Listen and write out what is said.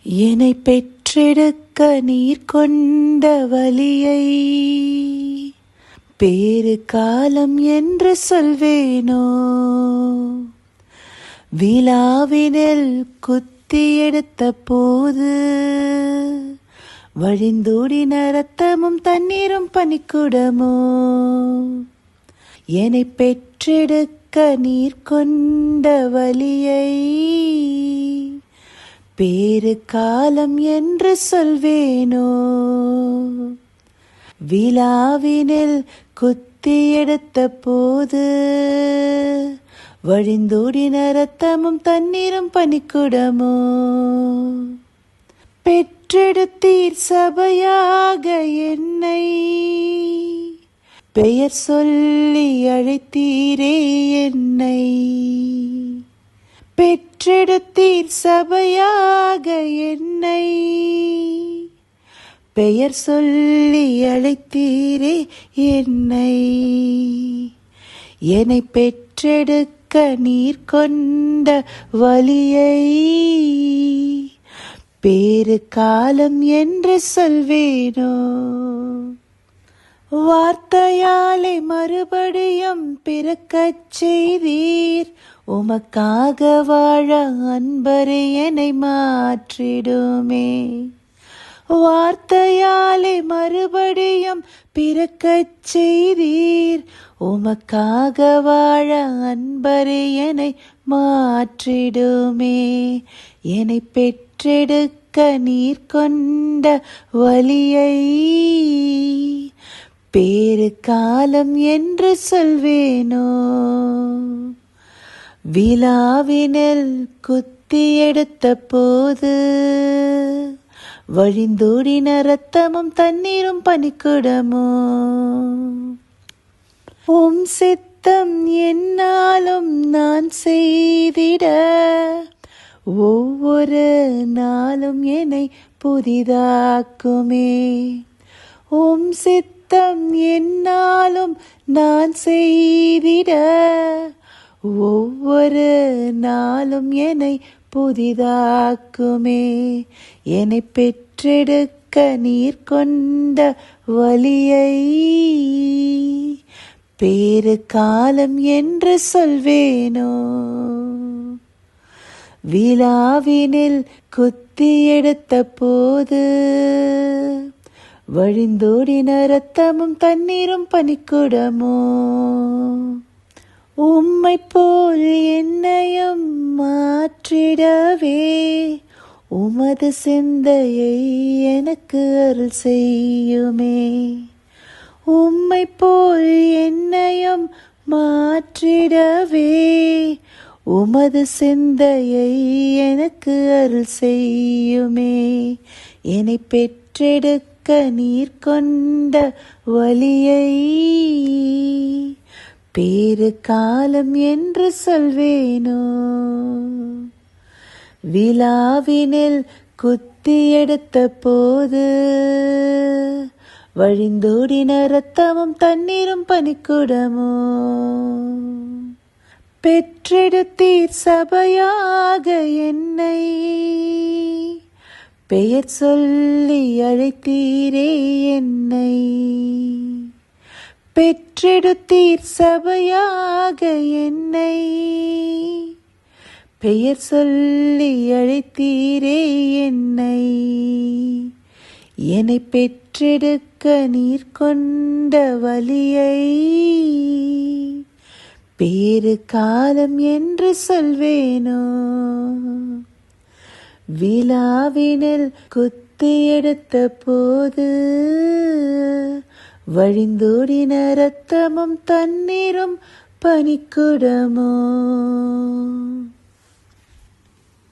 என்னை பெற்றெடுக்க நீர் கொண்ட வலியை பேறு காலம் என்று சொல்வேனோ. விழாவினில் குத்தி எடுத்த போது வழிந்தோடின ரத்தமும் தண்ணீரும் பனிக்குடமோ. என்னை பெற்றெடுக்க நீர் கொண்ட வலியை பேறு காலம் என்று சொல்வேனோ. விழாவினில் குத்தி எடுத்த போது வழிந்தோடின ரத்தமும் தண்ணீரும் பனிக்குடமோ. பெற்றெடுத்தீர் சபையாக என்னை, பெயர் சொல்லி அழைத்தீரே என்னை. பெற்றெடுத்தீர் சபையாக என்னை, பெயர் சொல்லி அழைத்தீரே என்னை. என்னை பெற்றெடுக்க நீர் கொண்ட வலியை பேறு காலம் என்று சொல்வேனோ. வார்த்தையாலே மறுபடியும் பிறக்கச் செய்தீர், உமக்காக வாழ அன்பரே என்னை மாற்றிடுமே. வார்த்தையாலே மறுபடியும் பிறக்கச் செய்தீர், உமக்காக வாழ அன்பரே என்னை மாற்றிடுமே. என்னை பெற்றெடுக்க நீர் கொண்ட வலியை பேறு காலம் என்று சொல்வேனோ. விழாவினில் குத்தி எடுத்த போது வழிந்தோடின ரத்தமும் தண்ணீரும் பனிக்குடமோ. உம் சித்தம் என்னாலும் நான் செய்திட ஒவ்வொரு நாளும் என்னை புதிதாக்குமே. உம் சித்தம் என்னாலும் நான் செய்திட ஒவ்வொரு நாளும் என்னை புதிதாக்குமே. என்னை பெற்றெடுக்க நீர் கொண்ட வலியை பேறு காலம் என்று சொல்வேனோ. விழாவினில் குத்தி எடுத்த போது வழிந்தோடின ரத்தமும் தண்ணீரும் பனிக்குடமோ. உம்மை போல் என்னையும் மாற்றிடவே உமது சிந்தையை எனக்கு அருள் செய்யுமே. உம்மை போல் என்னையும் மாற்றிடவே உமது சிந்தையை எனக்கு அருள் செய்யுமே. என்னை பெற்றெடுக்க நீர் கொண்ட வலியை பேறு காலம் என்று சொல்வேனோ. விழாவினில் குத்தி எடுத்த போது வழிந்தோடின ரத்தமும் தண்ணீரும் பனிக்குடமோ. பெற்றெடுத்தீர் சபையாக என்னை, பெயர் சொல்லி அழைத்தீரே என்னை. பெற்றெடுத்தீர் சபையாக என்னை, பெயர் சொல்லி அழைத்தீரே என்னை. என்னை பெற்றெடுக்க நீர் கொண்ட வலியை பேறு காலம் என்று சொல்வேனோ. விழாவினில் குத்தி எடுத்த போது வழிந்தோடின ரத்தமும் தண்ணீரும் பனிக்குடமோ.